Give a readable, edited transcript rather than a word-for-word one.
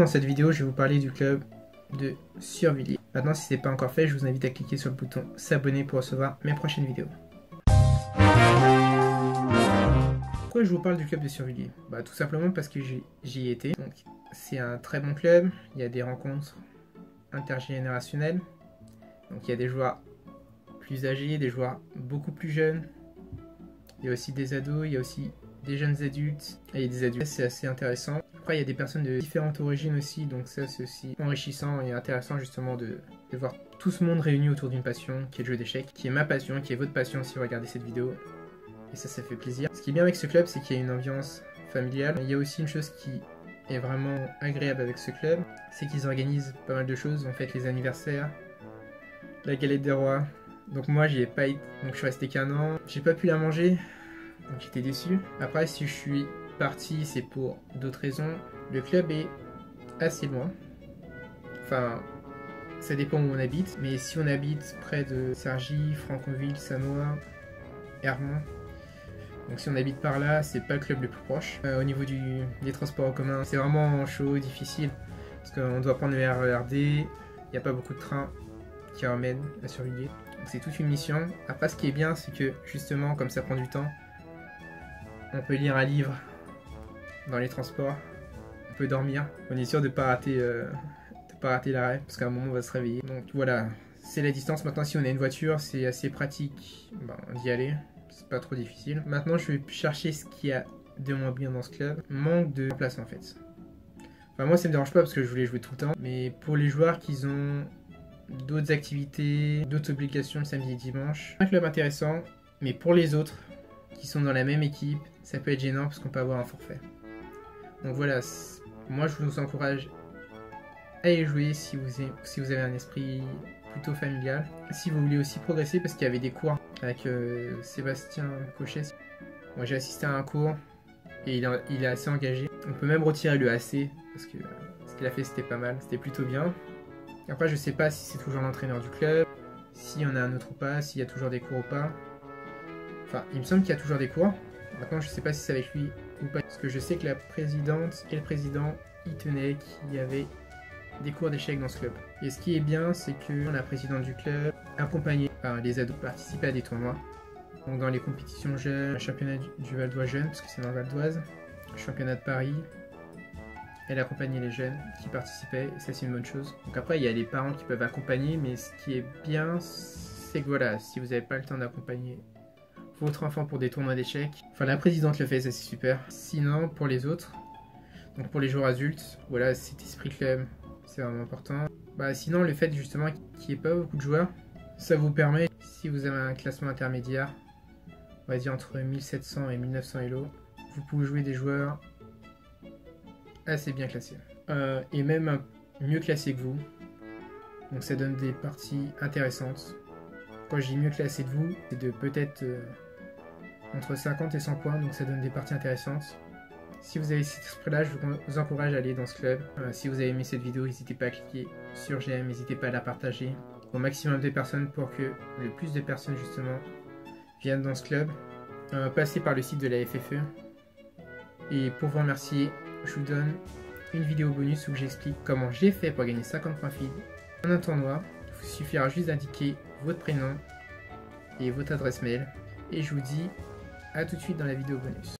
dans cette vidéo, je vais vous parler du club de Survilliers. Maintenant, si ce n'est pas encore fait, je vous invite à cliquer sur le bouton s'abonner pour recevoir mes prochaines vidéos. Pourquoi je vous parle du club de Survilliers? Tout simplement parce que j'y ai été. Donc, c'est un très bon club, il y a des rencontres intergénérationnelles. Donc il y a des joueurs plus âgés, des joueurs beaucoup plus jeunes. Il y a aussi des ados, il y a aussi des jeunes adultes et des adultes. C'est assez intéressant. Après, il y a des personnes de différentes origines aussi, donc ça c'est aussi enrichissant et intéressant justement de voir tout ce monde réuni autour d'une passion qui est le jeu d'échecs, qui est ma passion, qui est votre passion si vous regardez cette vidéo. Et ça fait plaisir. Ce qui est bien avec ce club, c'est qu'il y a une ambiance familiale. Il y a aussi une chose qui est vraiment agréable avec ce club, c'est qu'ils organisent pas mal de choses. On fête les anniversaires, la galette des rois. Donc moi j'y ai pas été, donc je suis resté qu'un an. J'ai pas pu la manger, donc j'étais déçu. Après si je suis parti, c'est pour d'autres raisons. Le club est assez loin. Enfin, ça dépend où on habite. Mais si on habite près de Cergy, Franconville, Sannois, Hermont, donc si on habite par là, c'est pas le club le plus proche. Au niveau des transports en commun, c'est vraiment chaud, difficile. Parce qu'on doit prendre le RERD, il n'y a pas beaucoup de trains qui ramènent à Survilliers. Donc c'est toute une mission. Après ce qui est bien, c'est que justement, comme ça prend du temps, on peut lire un livre dans les transports, on peut dormir. On est sûr de ne pas rater l'arrêt, parce qu'à un moment on va se réveiller. Donc voilà, c'est la distance. Maintenant si on a une voiture, c'est assez pratique d'y aller. C'est pas trop difficile. Maintenant, je vais chercher ce qu'il y a de moins bien dans ce club. Manque de place en fait. Enfin, moi, ça me dérange pas parce que je voulais jouer tout le temps. Mais pour les joueurs qui ont d'autres activités, d'autres obligations le samedi et dimanche, un club intéressant. Mais pour les autres qui sont dans la même équipe, ça peut être gênant parce qu'on peut avoir un forfait. Donc voilà, moi, je vous encourage à y jouer si vous avez un esprit plutôt familial. Si vous voulez aussi progresser, parce qu'il y avait des cours avec Sébastien Cochet. Moi j'ai assisté à un cours et il est assez engagé. On peut même retirer le AC parce que ce qu'il a fait c'était pas mal, c'était plutôt bien. Après je sais pas si c'est toujours l'entraîneur du club, s'il y en a un autre ou pas, s'il y a toujours des cours ou pas. Enfin il me semble qu'il y a toujours des cours. Maintenant je sais pas si c'est avec lui ou pas, parce que je sais que la présidente et le président y tenaient qu'il y avait des cours d'échecs dans ce club. Et ce qui est bien, c'est que la présidente du club, accompagnée par les ados, participait à des tournois. Donc dans les compétitions jeunes, le championnat du Val d'Oise jeune, parce que c'est dans le Val d'Oise, le championnat de Paris, elle accompagnait les jeunes qui participaient, et ça c'est une bonne chose. Donc après il y a les parents qui peuvent accompagner, mais ce qui est bien, c'est que voilà, si vous n'avez pas le temps d'accompagner votre enfant pour des tournois d'échecs, enfin la présidente le fait, ça c'est super. Sinon pour les autres, donc pour les joueurs adultes, voilà, cet esprit club, c'est vraiment important. Sinon, le fait justement qu'il n'y ait pas beaucoup de joueurs, ça vous permet, si vous avez un classement intermédiaire, on va dire entre 1700 et 1900 Elo, vous pouvez jouer des joueurs assez bien classés. Et même mieux classés que vous. Donc ça donne des parties intéressantes. Quand je dis mieux classé que vous, c'est de peut-être entre 50 et 100 points, donc ça donne des parties intéressantes. Si vous avez cet esprit-là, je vous encourage à aller dans ce club. Si vous avez aimé cette vidéo, n'hésitez pas à cliquer sur j'aime, n'hésitez pas à la partager au maximum de personnes pour que le plus de personnes justement viennent dans ce club. Passez par le site de la FFE. Et pour vous remercier, je vous donne une vidéo bonus où j'explique comment j'ai fait pour gagner 50 points feed en un tournoi. Il vous suffira juste d'indiquer votre prénom et votre adresse mail. Et je vous dis à tout de suite dans la vidéo bonus.